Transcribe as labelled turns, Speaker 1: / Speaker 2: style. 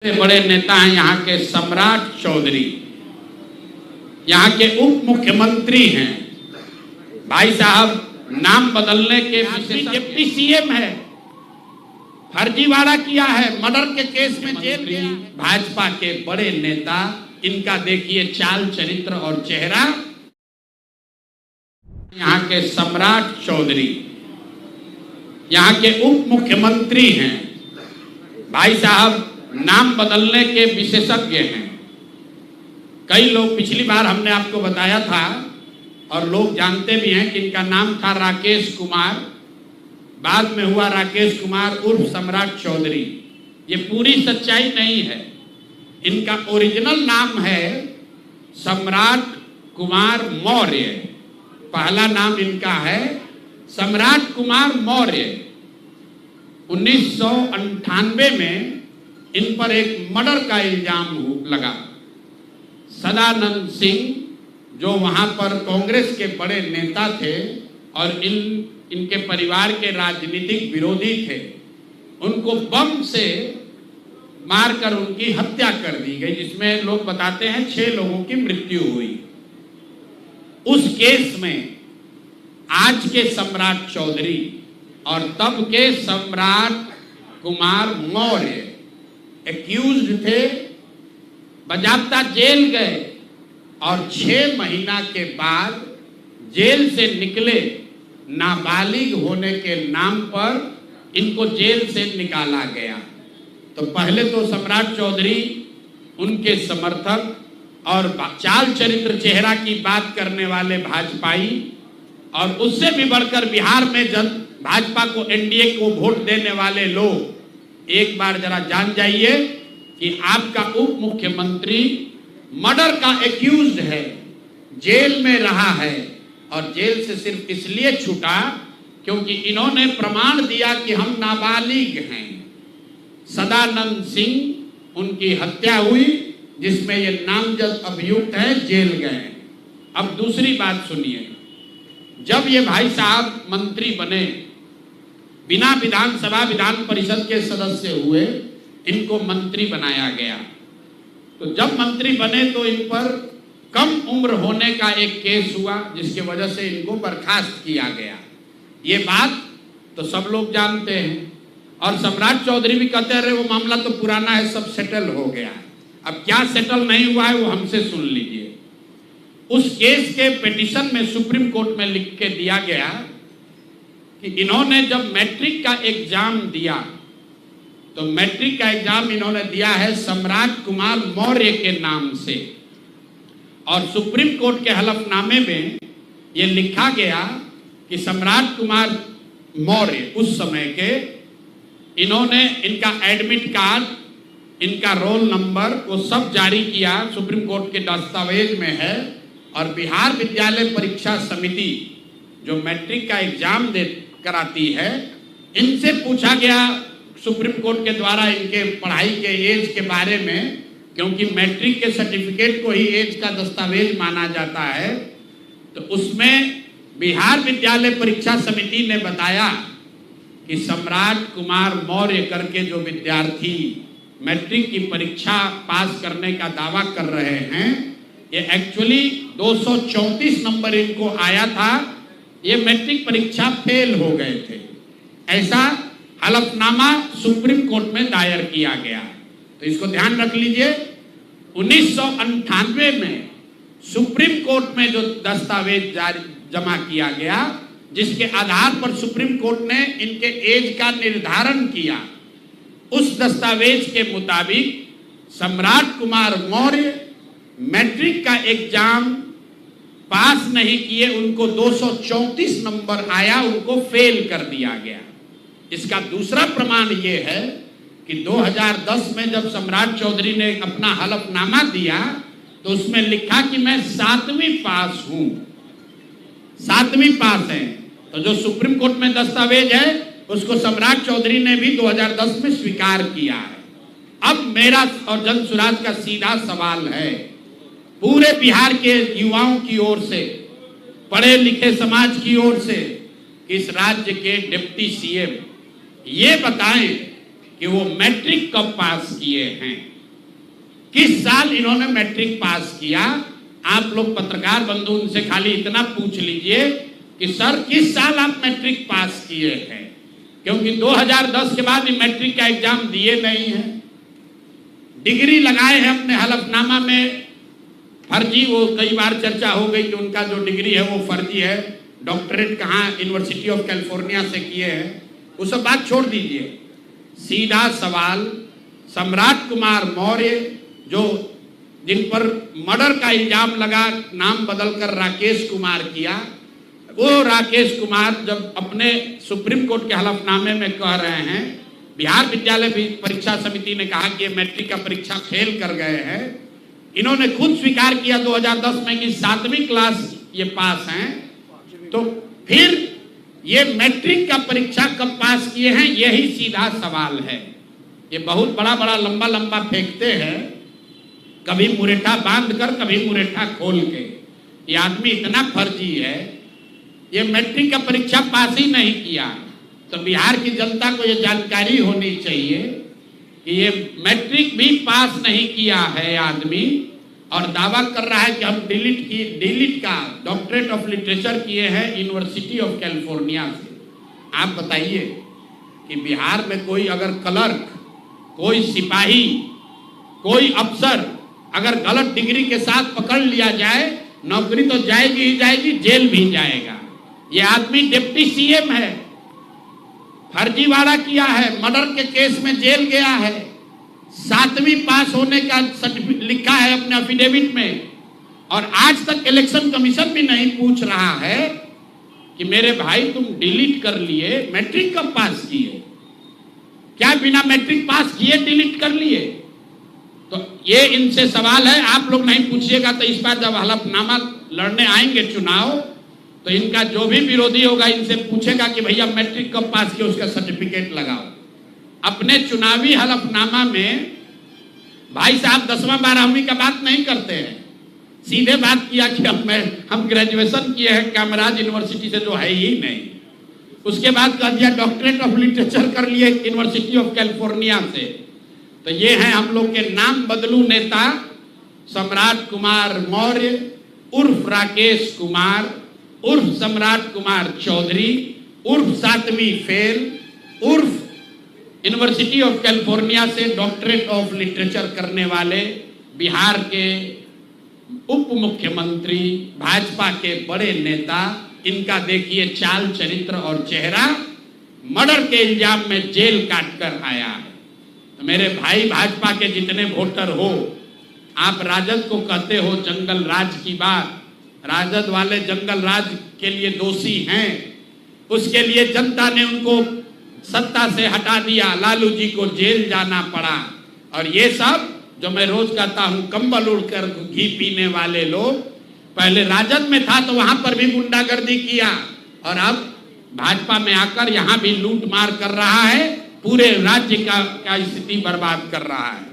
Speaker 1: बड़े नेता हैं यहाँ के सम्राट चौधरी, यहाँ के उप मुख्यमंत्री हैं। भाई साहब नाम बदलने के डिप्टी सीएम है, फर्जीवाड़ा किया है, मर्डर के केस में जेल गया। भाजपा के बड़े नेता, इनका देखिए चाल चरित्र और चेहरा। यहाँ के सम्राट चौधरी, यहाँ के उप मुख्यमंत्री हैं। भाई साहब नाम बदलने के विशेषज्ञ हैं। कई लोग, पिछली बार हमने आपको बताया था और लोग जानते भी हैं कि इनका नाम था राकेश कुमार, बाद में हुआ राकेश कुमार उर्फ सम्राट चौधरी। ये पूरी सच्चाई नहीं है। इनका ओरिजिनल नाम है सम्राट कुमार मौर्य। पहला नाम इनका है सम्राट कुमार मौर्य। 1998 में इन पर एक मर्डर का इल्जाम लगा। सदानंद सिंह, जो वहां पर कांग्रेस के बड़े नेता थे और इनके परिवार के राजनीतिक विरोधी थे, उनको बम से मारकर उनकी हत्या कर दी गई, जिसमें लोग बताते हैं 6 लोगों की मृत्यु हुई। उस केस में आज के सम्राट चौधरी और तब के सम्राट कुमार मौर्य एक्यूज्ड थे, बजाबता जेल गए और 6 महीना के बाद जेल से निकले। नाबालिग होने के नाम पर इनको जेल से निकाला गया। तो पहले तो सम्राट चौधरी, उनके समर्थक और चाल चरित्र चेहरा की बात करने वाले भाजपाई, और उससे भी बढ़कर बिहार में भाजपा को, एनडीए को वोट देने वाले लोग, एक बार जरा जान जाइए कि आपका उप मुख्यमंत्री मर्डर का एक्यूज्ड है, जेल में रहा है, और जेल से सिर्फ इसलिए छूटा क्योंकि इन्होंने प्रमाण दिया कि हम नाबालिग हैं। सदानंद सिंह, उनकी हत्या हुई, जिसमें ये नामजद अभियुक्त है, जेल गए। अब दूसरी बात सुनिए, जब ये भाई साहब मंत्री बने, बिना विधानसभा विधान परिषद के सदस्य हुए, इनको मंत्री बनाया गया। तो जब मंत्री बने तो इन पर कम उम्र होने का एक केस हुआ, जिसके वजह से इनको बर्खास्त किया गया। ये बात तो सब लोग जानते हैं, और सम्राट चौधरी भी कहते रहे वो मामला तो पुराना है, सब सेटल हो गया है। अब क्या सेटल नहीं हुआ है वो हमसे सुन लीजिए। उस केस के पिटीशन में सुप्रीम कोर्ट में लिख के दिया गया कि इन्होंने जब मैट्रिक का एग्जाम दिया, तो मैट्रिक का एग्जाम इन्होंने दिया है सम्राट कुमार मौर्य के नाम से, और सुप्रीम कोर्ट के हलफनामे में यह लिखा गया कि सम्राट कुमार मौर्य उस समय के, इन्होंने इनका एडमिट कार्ड, इनका रोल नंबर, वो सब जारी किया, सुप्रीम कोर्ट के दस्तावेज में है। और बिहार विद्यालय परीक्षा समिति, जो मैट्रिक का एग्जाम कराती है, इनसे पूछा गया सुप्रीम कोर्ट के द्वारा इनके पढ़ाई के एज के बारे में, क्योंकि मैट्रिक के सर्टिफिकेट को ही एज का दस्तावेज माना जाता है। तो उसमें बिहार विद्यालय परीक्षा समिति ने बताया कि सम्राट कुमार मौर्य करके जो विद्यार्थी मैट्रिक की परीक्षा पास करने का दावा कर रहे हैं, ये एक्चुअली 234 नंबर इनको आया था, ये मैट्रिक परीक्षा फेल हो गए थे। ऐसा हलफनामा सुप्रीम कोर्ट में दायर किया गया। तो इसको ध्यान रख लीजिए। 1998 में सुप्रीम कोर्ट में जो दस्तावेज जमा किया गया, जिसके आधार पर सुप्रीम कोर्ट ने इनके एज का निर्धारण किया, उस दस्तावेज के मुताबिक सम्राट कुमार मौर्य मैट्रिक का एग्जाम पास नहीं किए, उनको 234 नंबर आया, उनको फेल कर दिया गया। इसका दूसरा प्रमाण यह है कि 2010 में जब सम्राट चौधरी ने अपना हलफनामा दिया, तो उसमें लिखा कि मैं 7वीं पास हूं, 7वीं पास है। तो जो सुप्रीम कोर्ट में दस्तावेज है, उसको सम्राट चौधरी ने भी 2010 में स्वीकार किया है। अब मेरा और जन सुराज का सीधा सवाल है पूरे बिहार के युवाओं की ओर से, पढ़े लिखे समाज की ओर से, इस राज्य के डिप्टी सीएम ये बताएं कि वो मैट्रिक कब पास किए हैं, किस साल इन्होंने मैट्रिक पास किया। आप लोग पत्रकार बंधु उनसे खाली इतना पूछ लीजिए कि सर किस साल आप मैट्रिक पास किए हैं, क्योंकि 2010 के बाद मैट्रिक का एग्जाम दिए नहीं है। डिग्री लगाए हैं अपने हलफनामा में फर्जी, वो कई बार चर्चा हो गई कि उनका जो डिग्री है वो फर्जी है, डॉक्टरेट कहाँ यूनिवर्सिटी ऑफ कैलिफोर्निया से किए हैं, वो सब बात छोड़ दीजिए। सीधा सवाल, सम्राट कुमार मौर्य जो जिन पर मर्डर का इल्जाम लगा, नाम बदलकर राकेश कुमार किया, वो राकेश कुमार जब अपने सुप्रीम कोर्ट के हलफनामे में कह रहे हैं, बिहार विद्यालय परीक्षा समिति ने कहा कि ये मैट्रिक का परीक्षा फेल कर गए हैं, इन्होंने खुद स्वीकार किया 2010 में कि 7वीं क्लास ये पास हैं, तो फिर ये मैट्रिक का परीक्षा कब पास किए हैं, यही सीधा सवाल है। ये बहुत बड़ा बड़ा लंबा लंबा फेंकते हैं, कभी मुरेठा बांध कर कभी मुरेठा खोल के। ये आदमी इतना फर्जी है, ये मैट्रिक का परीक्षा पास ही नहीं किया। तो बिहार की जनता को ये जानकारी होनी चाहिए कि ये मैट्रिक भी पास नहीं किया है आदमी, और दावा कर रहा है कि हम डिलीट का डॉक्टरेट ऑफ लिटरेचर किए हैं यूनिवर्सिटी ऑफ कैलिफोर्निया से। आप बताइए कि बिहार में कोई अगर क्लर्क, कोई सिपाही, कोई अफसर अगर गलत डिग्री के साथ पकड़ लिया जाए, नौकरी तो जाएगी ही जाएगी, जेल भी जाएगा। ये आदमी डिप्टी सीएम है, फर्जीवाड़ा किया है, मर्डर के केस में जेल गया है, 7वीं पास होने का सर्टिफिकेट लिखा है अपने एफिडेविट में, और आज तक इलेक्शन कमीशन भी नहीं पूछ रहा है कि मेरे भाई तुम डिलीट कर लिए, मैट्रिक कब पास किए, क्या बिना मैट्रिक पास किए डिलीट कर लिए। तो ये इनसे सवाल है, आप लोग नहीं पूछिएगा तो इस बार जब हलफनामा लड़ने आएंगे चुनाव, तो इनका जो भी विरोधी होगा इनसे पूछेगा कि भैया मैट्रिक कब पास किया, उसका सर्टिफिकेट लगाओ। अपने चुनावी हलफनामा में भाई साहब 10वां 12वीं का बात नहीं करते हैं, सीधे बात किया कि हम ग्रेजुएशन किए हैं कामराज यूनिवर्सिटी से, जो है ही नहीं। उसके बाद कह दिया डॉक्टरेट ऑफ लिटरेचर कर लिए यूनिवर्सिटी ऑफ कैलिफोर्निया से। तो ये है हम लोग के नाम बदलू नेता सम्राट कुमार मौर्य उर्फ राकेश कुमार उर्फ सम्राट कुमार चौधरी उर्फ 7वीं फेल उर्फ यूनिवर्सिटी ऑफ कैलिफोर्निया से डॉक्टरेट ऑफ लिटरेचर करने वाले बिहार के उप मुख्यमंत्री, भाजपा के बड़े नेता। इनका देखिए चाल चरित्र और चेहरा, मर्डर के इल्जाम में जेल काट कर आया है। तो मेरे भाई भाजपा के जितने वोटर हो, आप राजद को कहते हो जंगल राज की बात, राजद वाले जंगल राज के लिए दोषी हैं, उसके लिए जनता ने उनको सत्ता से हटा दिया, लालू जी को जेल जाना पड़ा। और ये सब जो मैं रोज कहता हूं कंबल उड़कर घी पीने वाले लोग, पहले राजद में था तो वहां पर भी गुंडागर्दी किया, और अब भाजपा में आकर यहां भी लूट मार कर रहा है, पूरे राज्य का स्थिति बर्बाद कर रहा है।